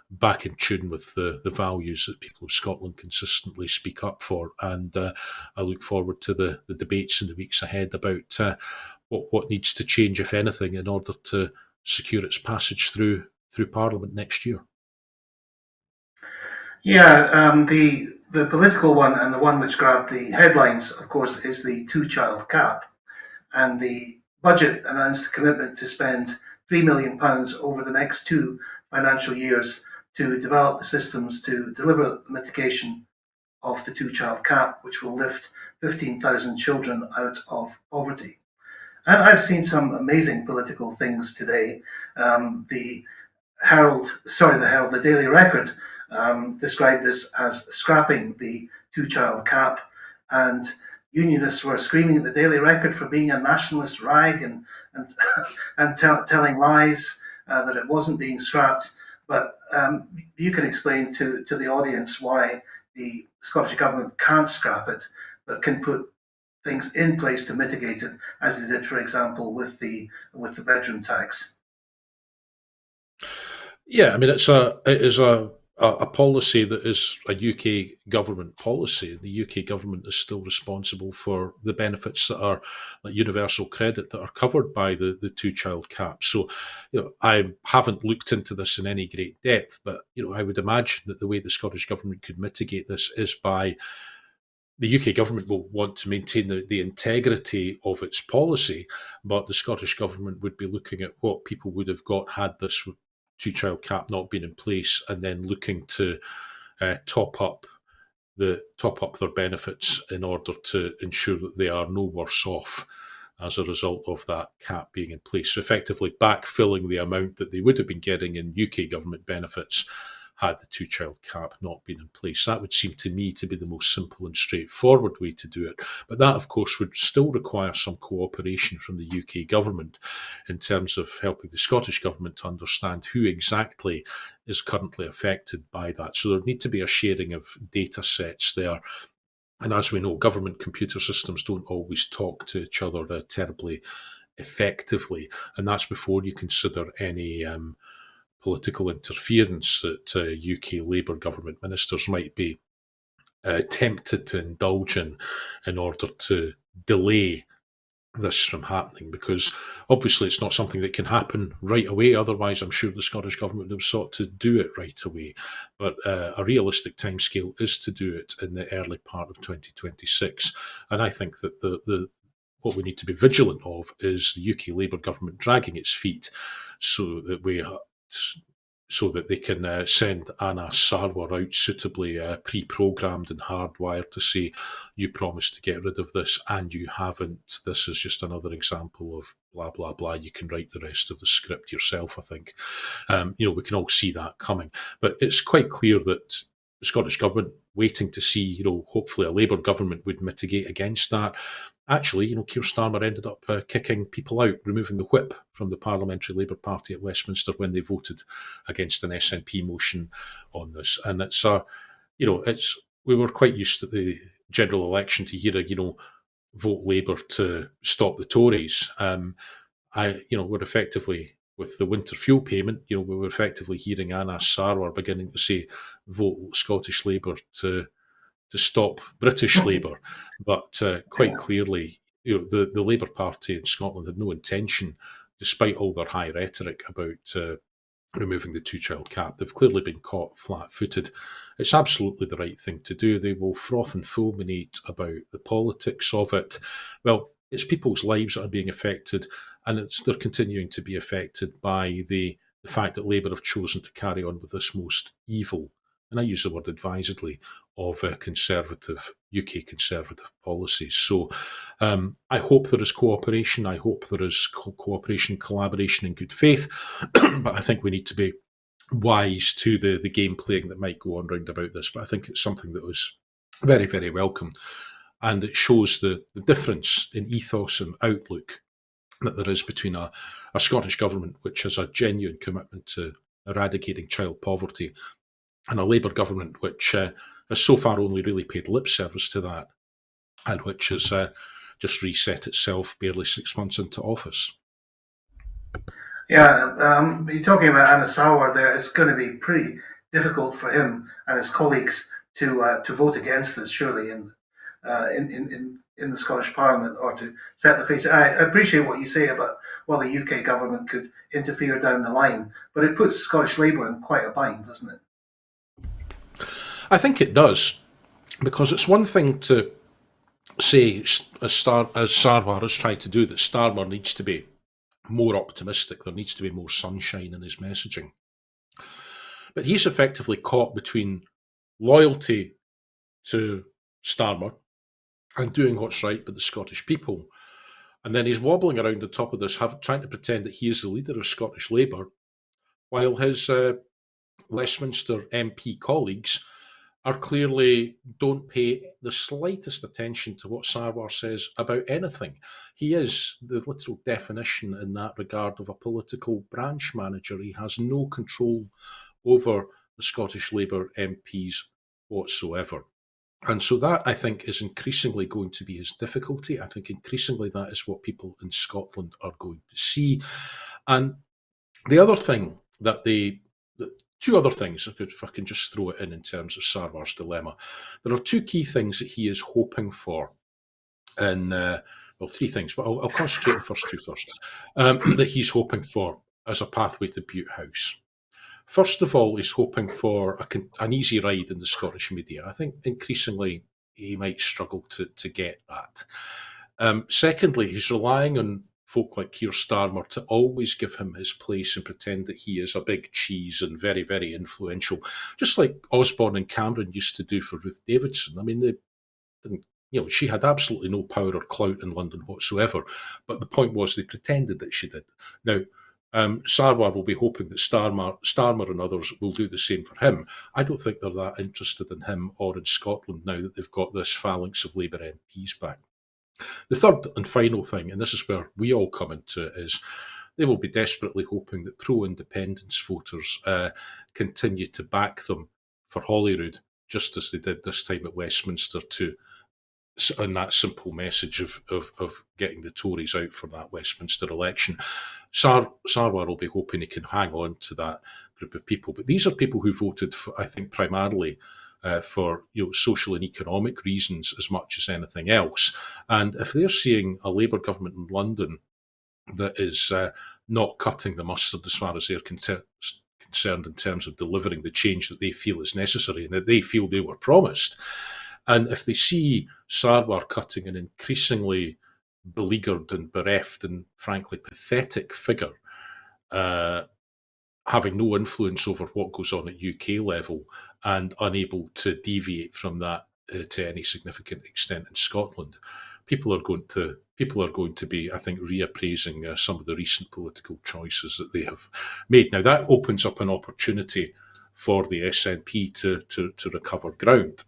back in tune with the values that people of Scotland consistently speak up for. And I look forward to the debates in the weeks ahead about what needs to change, if anything, in order to secure its passage through Parliament next year. Yeah, the political one and the one which grabbed the headlines, of course, is the two-child cap. And the budget announced a commitment to spend £3 million over the next 2 financial years to develop the systems to deliver the mitigation of the two-child cap, which will lift 15,000 children out of poverty. And I've seen some amazing political things today. The Daily Record described this as scrapping the two-child cap, and unionists were screaming at the Daily Record for being a nationalist rag and telling lies that it wasn't being scrapped. But you can explain to the audience why the Scottish Government can't scrap it, but can put things in place to mitigate it, as they did, for example, with the bedroom tax. Yeah, I mean, it is a policy that is a UK government policy. The UK government is still responsible for the benefits that are like universal credit that are covered by the two-child cap. So, I haven't looked into this in any great depth, but I would imagine that the way the Scottish government could mitigate this is by the UK government will want to maintain the integrity of its policy, but the Scottish government would be looking at what people would have got had this two-child cap not been in place, and then looking to top up their benefits in order to ensure that they are no worse off as a result of that cap being in place. So effectively backfilling the amount that they would have been getting in UK government benefits had the two-child cap not been in place. That would seem to me to be the most simple and straightforward way to do it. But that, of course, would still require some cooperation from the UK government in terms of helping the Scottish government to understand who exactly is currently affected by that. So there need to be a sharing of data sets there. And as we know, government computer systems don't always talk to each other terribly effectively. And that's before you consider any political interference that UK Labour government ministers might be tempted to indulge in order to delay this from happening, because obviously it's not something that can happen right away. Otherwise, I'm sure the Scottish government would have sought to do it right away. But a realistic timescale is to do it in the early part of 2026. And I think that what we need to be vigilant of is the UK Labour government dragging its feet so that they can send Anna Sarwar out suitably pre-programmed and hardwired to say, you promised to get rid of this and you haven't. This is just another example of blah, blah, blah. You can write the rest of the script yourself, I think. We can all see that coming. But it's quite clear that the Scottish Government waiting to see, hopefully a Labour government would mitigate against that. Actually, Keir Starmer ended up kicking people out, removing the whip from the Parliamentary Labour Party at Westminster when they voted against an SNP motion on this. And we were quite used to the general election to hear vote Labour to stop the Tories. We're effectively, with the winter fuel payment, we were effectively hearing Anna Sarwar beginning to say, vote Scottish Labour to to stop British Labour, but quite clearly, the Labour Party in Scotland had no intention, despite all their high rhetoric about removing the two-child cap. They've clearly been caught flat-footed. It's absolutely the right thing to do. They will froth and fulminate about the politics of it. Well, it's people's lives that are being affected, and they're continuing to be affected by the fact that Labour have chosen to carry on with this most evil, and I use the word advisedly, of conservative UK conservative policies. So I hope there is cooperation. I hope there is cooperation, collaboration in good faith. But I think we need to be wise to the game playing that might go on round about this. But I think it's something that was very, very welcome. And it shows the difference in ethos and outlook that there is between a Scottish government, which has a genuine commitment to eradicating child poverty, and a Labour government which has so far only really paid lip service to that, and which has just reset itself barely 6 months into office. Yeah, you're talking about Anas Sarwar there. It's going to be pretty difficult for him and his colleagues to vote against this, surely, in the Scottish Parliament, or to set the face. I appreciate what you say about, well, the UK government could interfere down the line, but it puts Scottish Labour in quite a bind, doesn't it? I think it does, because it's one thing to say, as Sarwar has tried to do, that Starmer needs to be more optimistic, there needs to be more sunshine in his messaging. But he's effectively caught between loyalty to Starmer and doing what's right by the Scottish people. And then he's wobbling around the top of this, trying to pretend that he is the leader of Scottish Labour, while his Westminster MP colleagues are clearly don't pay the slightest attention to what Sarwar says about anything. He is the literal definition in that regard of a political branch manager. He has no control over the Scottish Labour MPs whatsoever. And so that, I think, is increasingly going to be his difficulty. I think increasingly that is what people in Scotland are going to see. And the other thing two other things, if I can just throw it in terms of Sarwar's dilemma. There are two key things that he is hoping for three things, but I'll concentrate on the first two first, that he's hoping for as a pathway to Bute House. First of all, he's hoping for an easy ride in the Scottish media. I think increasingly he might struggle to get that. Secondly, he's relying on folk like Keir Starmer to always give him his place and pretend that he is a big cheese and very, very influential, just like Osborne and Cameron used to do for Ruth Davidson. I mean, she had absolutely no power or clout in London whatsoever, but the point was they pretended that she did. Now, Sarwar will be hoping that Starmer and others will do the same for him. I don't think they're that interested in him or in Scotland now that they've got this phalanx of Labour MPs back. The third and final thing, and this is where we all come into it, is they will be desperately hoping that pro-independence voters continue to back them for Holyrood, just as they did this time at Westminster, and that simple message of getting the Tories out for that Westminster election. Sarwar will be hoping he can hang on to that group of people. But these are people who voted, I think, primarily for social and economic reasons as much as anything else. And if they're seeing a Labour government in London that is not cutting the mustard as far as they're concerned in terms of delivering the change that they feel is necessary and that they feel they were promised, and if they see Sarwar cutting an increasingly beleaguered and bereft and frankly pathetic figure, having no influence over what goes on at UK level and unable to deviate from that to any significant extent in Scotland, people are going to be, I think, reappraising some of the recent political choices that they have made. Now, that opens up an opportunity for the SNP to recover ground.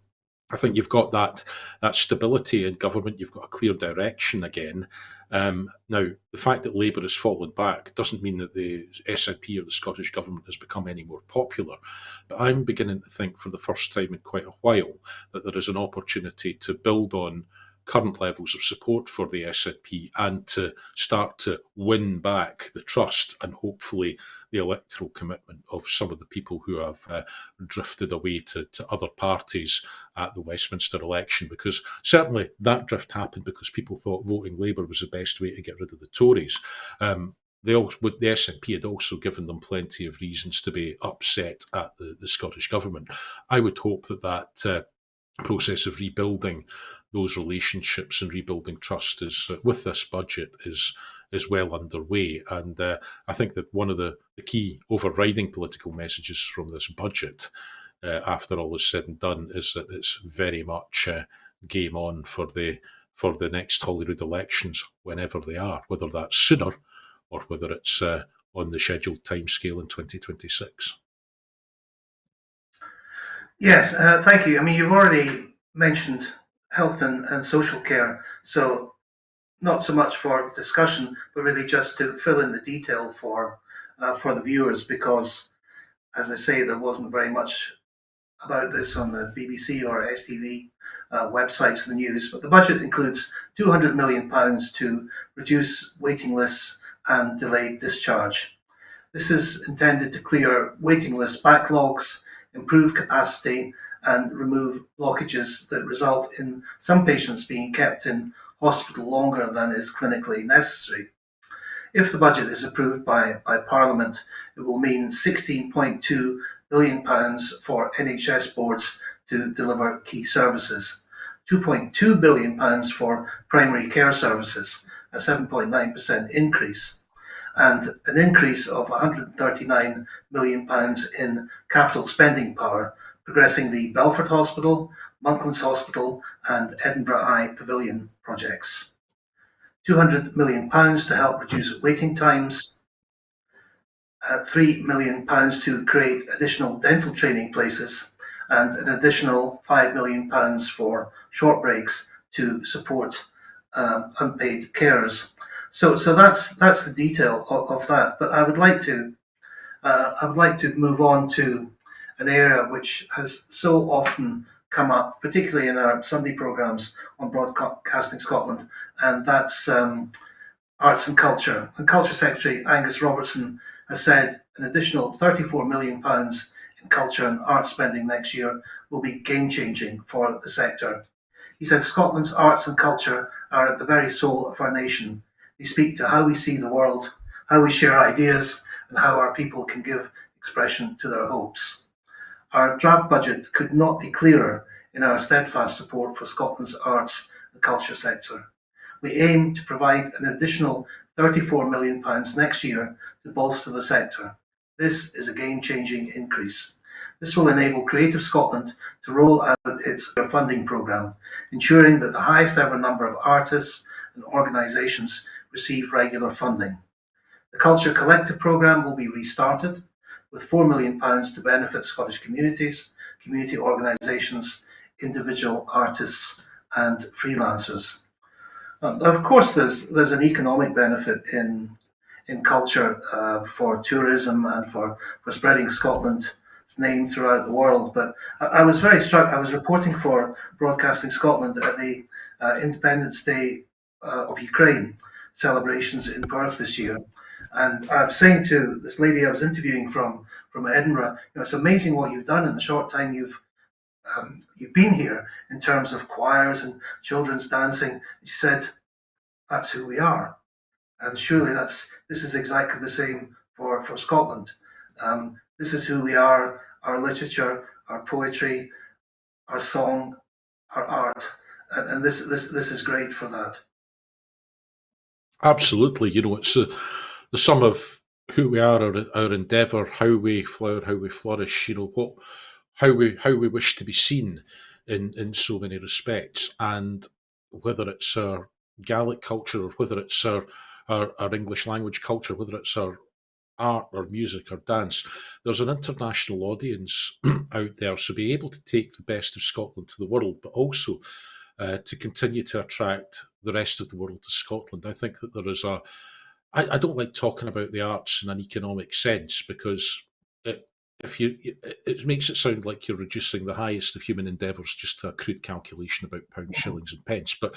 I think you've got that stability in government. You've got a clear direction again. Now, the fact that Labour has fallen back doesn't mean that the SNP or the Scottish government has become any more popular. But I'm beginning to think for the first time in quite a while that there is an opportunity to build on current levels of support for the SNP and to start to win back the trust and hopefully the electoral commitment of some of the people who have drifted away to other parties at the Westminster election. Because certainly that drift happened because people thought voting Labour was the best way to get rid of the Tories. The SNP had also given them plenty of reasons to be upset at the Scottish Government. I would hope that process of rebuilding those relationships and rebuilding trust is with this budget is well underway. And I think that one of the key overriding political messages from this budget, after all is said and done, is that it's very much game on for the next Holyrood elections, whenever they are, whether that's sooner or whether it's on the scheduled timescale in 2026. Yes, thank you. I mean, you've already mentioned health and social care, so not so much for discussion, but really just to fill in the detail for the viewers, because, as I say, there wasn't very much about this on the BBC or STV websites and the news. But the budget includes £200 million to reduce waiting lists and delayed discharge. This is intended to clear waiting list backlogs, improve capacity, and remove blockages that result in some patients being kept in hospital longer than is clinically necessary. If the budget is approved by Parliament, it will mean £16.2 billion for NHS boards to deliver key services, £2.2 billion for primary care services, a 7.9% increase, and an increase of £139 million in capital spending power, progressing the Belford Hospital, Monklands Hospital, and Edinburgh Eye Pavilion projects. £200 million to help reduce waiting times, £3 million to create additional dental training places, and an additional £5 million for short breaks to support unpaid carers. So that's the detail of that. But I would like to move on to an area which has so often come up, particularly in our Sunday programmes on Broadcasting Scotland, and that's arts and culture. And Culture Secretary Angus Robertson has said an additional £34 million in culture and arts spending next year will be game-changing for the sector. He said Scotland's arts and culture are at the very soul of our nation. They speak to how we see the world, how we share ideas, and how our people can give expression to their hopes. Our draft budget could not be clearer in our steadfast support for Scotland's arts and culture sector. We aim to provide an additional £34 million next year to bolster the sector. This is a game-changing increase. This will enable Creative Scotland to roll out its funding programme, ensuring that the highest ever number of artists and organisations receive regular funding. The Culture Collective programme will be restarted, with £4 million to benefit Scottish communities, community organisations, individual artists and freelancers. Of course, there's an economic benefit in culture for tourism and for spreading Scotland's name throughout the world. But I was very struck. I was reporting for Broadcasting Scotland at the Independence Day of Ukraine celebrations in Perth this year. And I was saying to this lady I was interviewing from Edinburgh, it's amazing what you've done in the short time you've been here in terms of choirs and children's dancing. She said, that's who we are. And surely this is exactly the same for Scotland. This is who we are, our literature, our poetry, our song, our art. And this is great for that. Absolutely. It's the sum of who we are, our endeavour, how we flower, how we flourish, how we wish to be seen in so many respects. And whether it's our Gaelic culture or whether it's our English language culture, whether it's our art or music or dance, there's an international audience out there. So be able to take the best of Scotland to the world, but also to continue to attract the rest of the world to Scotland. I think that there is I don't like talking about the arts in an economic sense because it makes it sound like you're reducing the highest of human endeavours just to a crude calculation about pounds, shillings, and pence. But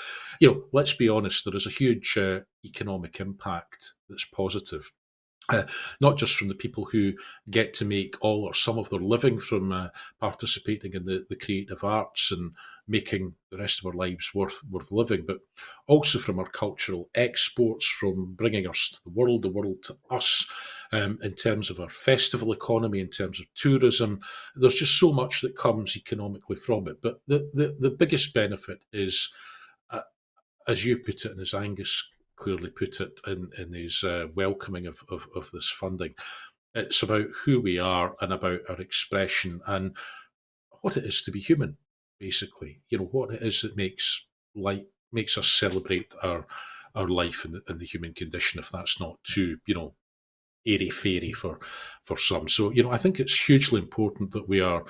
let's be honest, there is a huge economic impact that's positive. Not just from the people who get to make all or some of their living from participating in the creative arts and making the rest of our lives worth living, but also from our cultural exports, from bringing us to the world to us, in terms of our festival economy, in terms of tourism. There's just so much that comes economically from it. But the biggest benefit is, as you put it, and as Angus clearly put it in his welcoming of this funding, it's about who we are and about our expression and what it is to be human, basically. What it is that makes us celebrate our life and the human condition, if that's not too, airy-fairy for some. So, I think it's hugely important that we are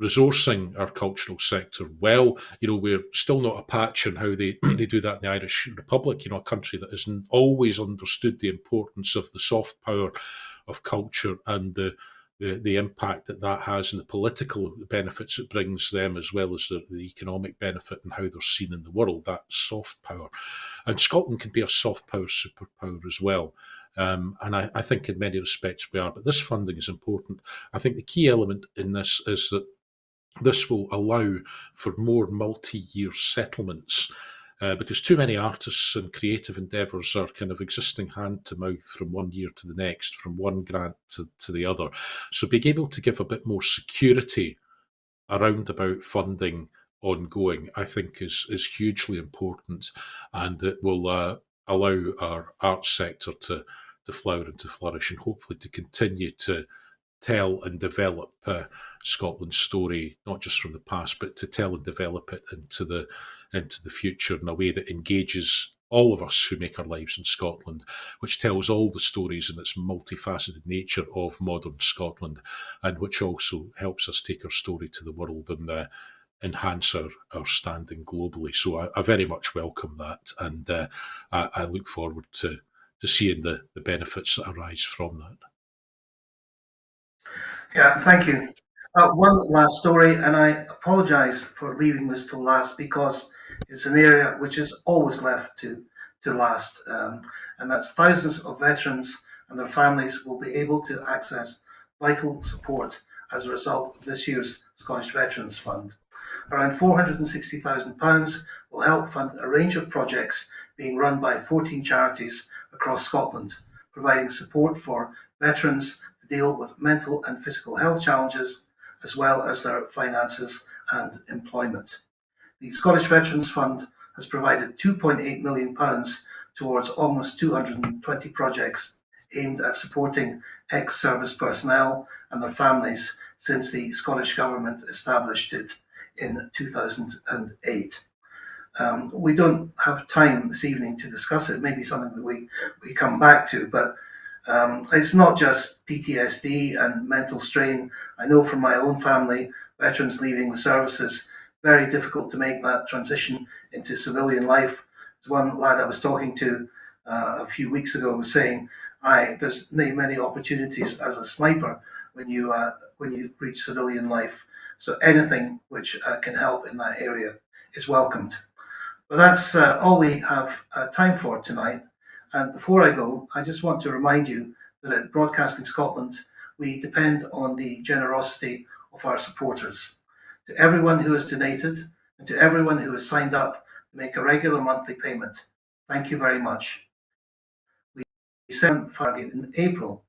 resourcing our cultural sector well. We're still not a patch on how they do that in the Irish Republic, a country that hasn't always understood the importance of the soft power of culture and the impact that has and the political benefits it brings them, as well as the economic benefit and how they're seen in the world, that soft power. And Scotland can be a soft power superpower as well. And I think in many respects we are, but this funding is important. I think the key element in this is that this will allow for more multi-year settlements, because too many artists and creative endeavours are kind of existing hand to mouth from one year to the next, from one grant to the other. So being able to give a bit more security around about funding ongoing, I think is hugely important, and it will allow our arts sector to flower and to flourish, and hopefully to continue to tell and develop Scotland's story, not just from the past, but to tell and develop it into the future in a way that engages all of us who make our lives in Scotland, which tells all the stories in its multifaceted nature of modern Scotland, and which also helps us take our story to the world and enhance our standing globally. So I very much welcome that, and I look forward to seeing the benefits that arise from that. Yeah, thank you. One last story, and I apologise for leaving this to last because it's an area which is always left to last, and that's thousands of veterans and their families will be able to access vital support as a result of this year's Scottish Veterans Fund. Around £460,000 will help fund a range of projects being run by 14 charities across Scotland, providing support for veterans to deal with mental and physical health challenges, as well as their finances and employment. The Scottish Veterans Fund has provided £2.8 million towards almost 220 projects aimed at supporting ex-service personnel and their families since the Scottish Government established it in 2008. We don't have time this evening to discuss it, maybe something that we come back to, but it's not just PTSD and mental strain. I know from my own family, veterans leaving the services, very difficult to make that transition into civilian life. There's one lad I was talking to a few weeks ago was saying, there's many opportunities as a sniper when you reach civilian life. So anything which can help in that area is welcomed. But that's all we have time for tonight. And before I go, I just want to remind you that at Broadcasting Scotland, we depend on the generosity of our supporters. To everyone who has donated and to everyone who has signed up to make a regular monthly payment, thank you very much. We set a target in April,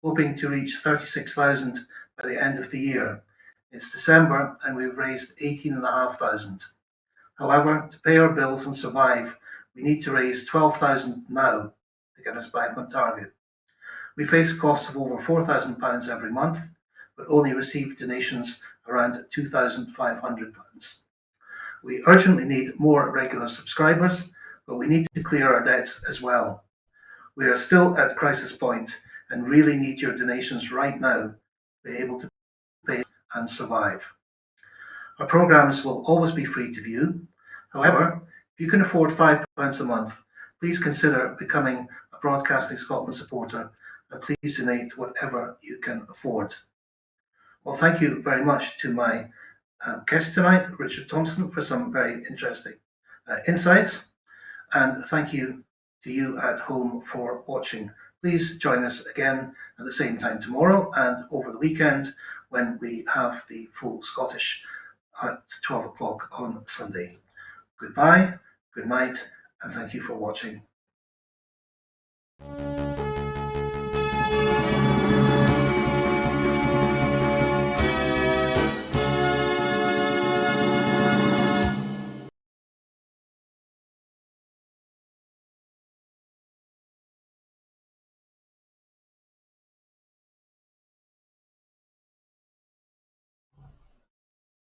hoping to reach 36,000 by the end of the year. It's December and we've raised 18,500. However, to pay our bills and survive, we need to raise 12,000 now to get us back on target. We face costs of over £4,000 every month, but only receive donations around £2,500. We urgently need more regular subscribers, but we need to clear our debts as well. We are still at crisis point and really need your donations right now to be able to pay and survive. Our programmes will always be free to view. However, if you can afford £5 a month, please consider becoming a Broadcasting Scotland supporter and please donate whatever you can afford. Well, thank you very much to my guest tonight, Richard Thomson, for some very interesting insights. And thank you to you at home for watching. Please join us again at the same time tomorrow and over the weekend when we have the full Scottish at 12 o'clock on Sunday. Goodbye, good night, and thank you for watching.